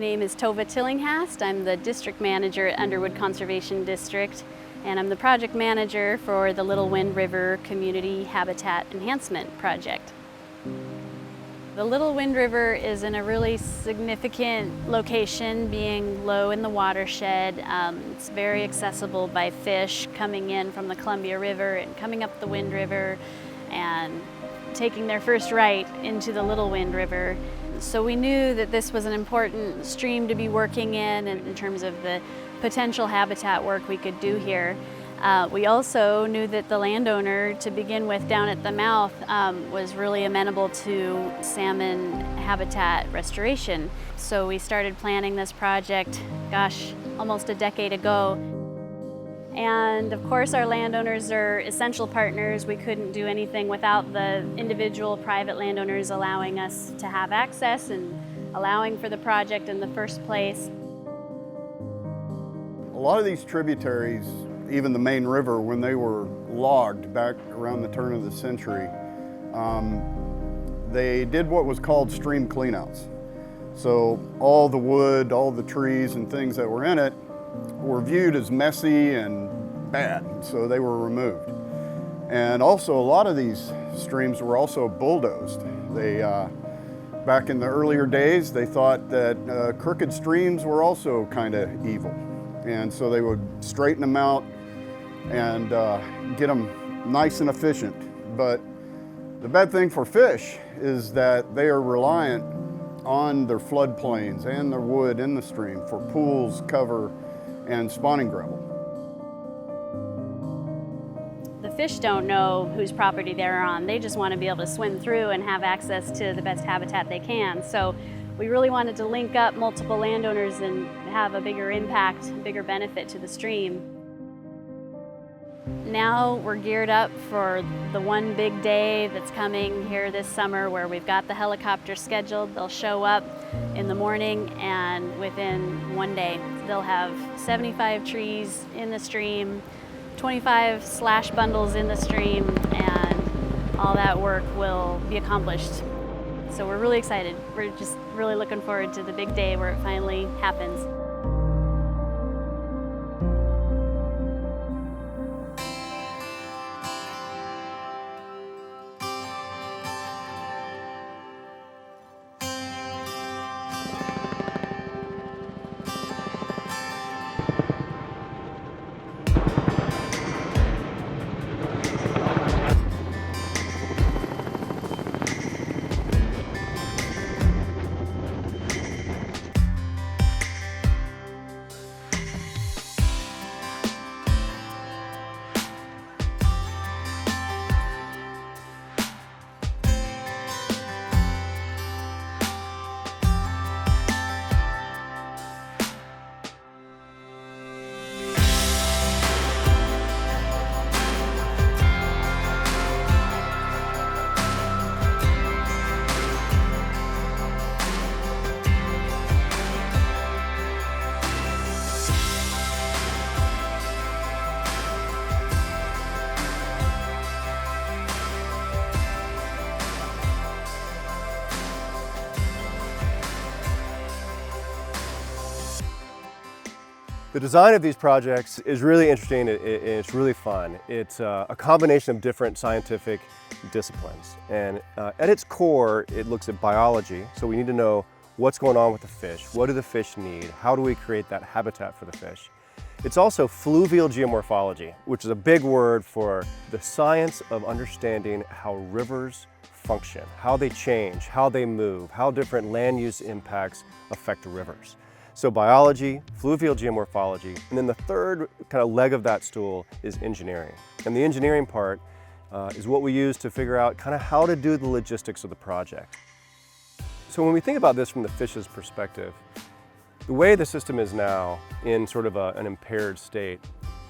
name is Tova Tillinghast. I'm the district manager at Underwood Conservation District, and I'm the project manager for the Little Wind River Community Habitat Enhancement Project. The Little Wind River is in a really significant location, being low in the watershed. It's very accessible by fish coming in from the Columbia River and coming up the Wind River and taking their first right into the Little Wind River. So we knew that this was an important stream to be working in terms of the potential habitat work we could do here. We also knew that the landowner, to begin with down at the mouth, was really amenable to salmon habitat restoration. So we started planning this project, gosh, almost a decade ago. And of course our landowners are essential partners. We couldn't do anything without the individual private landowners allowing us to have access and allowing for the project in the first place. A lot of these tributaries, even the main river, when they were logged back around the turn of the century, they did what was called stream cleanouts. So all the wood, all the trees and things that were in it were viewed as messy and bad, so they were removed. And also a lot of these streams were also bulldozed. They, back in the earlier days, they thought that crooked streams were also kind of evil. And so they would straighten them out and get them nice and efficient. But the bad thing for fish is that they are reliant on their floodplains and their wood in the stream for pools, cover, and spawning gravel. The fish don't know whose property they're on. They just want to be able to swim through and have access to the best habitat they can. So we really wanted to link up multiple landowners and have a bigger impact, bigger benefit to the stream. Now we're geared up for the one big day that's coming here this summer, where we've got the helicopter scheduled. They'll show up in the morning, and within one day they'll have 75 trees in the stream, 25 slash bundles in the stream, and all that work will be accomplished. So we're really excited. We're just really looking forward to the big day where it finally happens. The design of these projects is really interesting and it's really fun. It's a combination of different scientific disciplines. And at its core, it looks at biology. So we need to know what's going on with the fish. What do the fish need? How do we create that habitat for the fish? It's also fluvial geomorphology, which is a big word for the science of understanding how rivers function, how they change, how they move, how different land use impacts affect rivers. So biology, fluvial geomorphology, and then the third kind of leg of that stool is engineering. And the engineering part is what we use to figure out kind of how to do the logistics of the project. So when we think about this from the fish's perspective, the way the system is now in sort of an impaired state,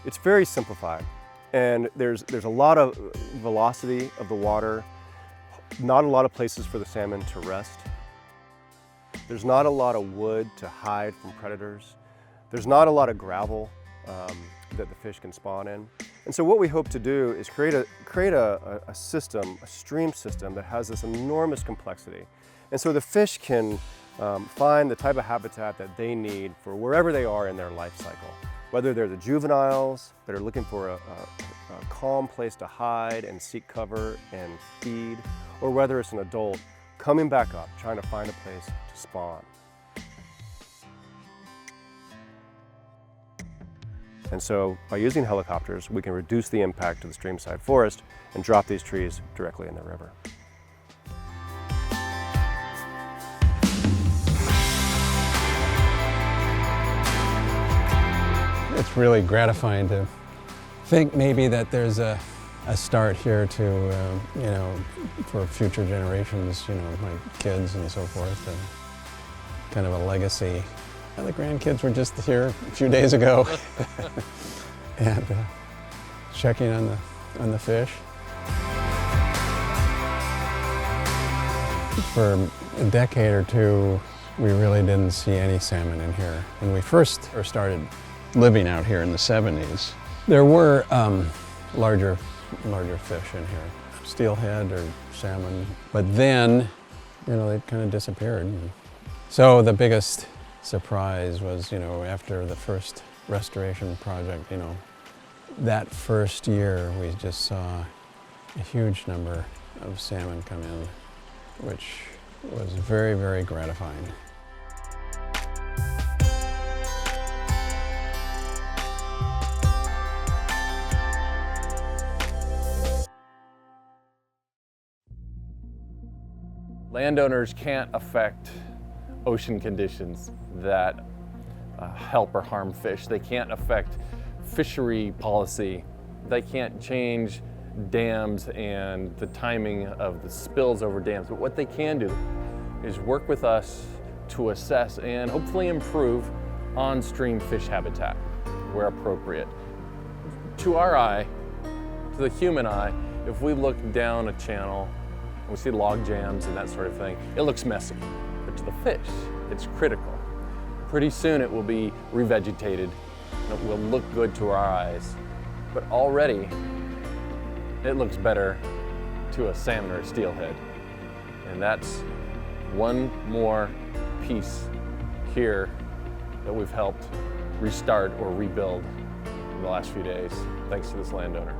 it's very simplified. And there's a lot of velocity of the water, not a lot of places for the salmon to rest. There's not a lot of wood to hide from predators. There's not a lot of gravel that the fish can spawn in. And so what we hope to do is create a system, a stream system that has this enormous complexity. And so the fish can find the type of habitat that they need for wherever they are in their life cycle. Whether they're the juveniles that are looking for a calm place to hide and seek cover and feed, or whether it's an adult coming back up, trying to find a place to spawn. And so by using helicopters, we can reduce the impact to the streamside forest and drop these trees directly in the river. It's really gratifying to think maybe that there's a start here to, you know, for future generations, you know, my kids and so forth, and kind of a legacy. And the grandkids were just here a few days ago and checking on the fish. For a decade or two, we really didn't see any salmon in here. When we first started living out here in the 70s, there were larger fish in here, steelhead or salmon. But then, you know, they kind of disappeared. So the biggest surprise was, you know, after the first restoration project, you know, that first year we just saw a huge number of salmon come in, which was very, very gratifying. Landowners can't affect ocean conditions that help or harm fish. They can't affect fishery policy. They can't change dams and the timing of the spills over dams. But what they can do is work with us to assess and hopefully improve on-stream fish habitat where appropriate. To our eye, to the human eye, if we look down a channel and we see log jams and that sort of thing, it looks messy. But to the fish, it's critical. Pretty soon it will be revegetated and it will look good to our eyes. But already, it looks better to a salmon or a steelhead. And that's one more piece here that we've helped restart or rebuild in the last few days, thanks to this landowner.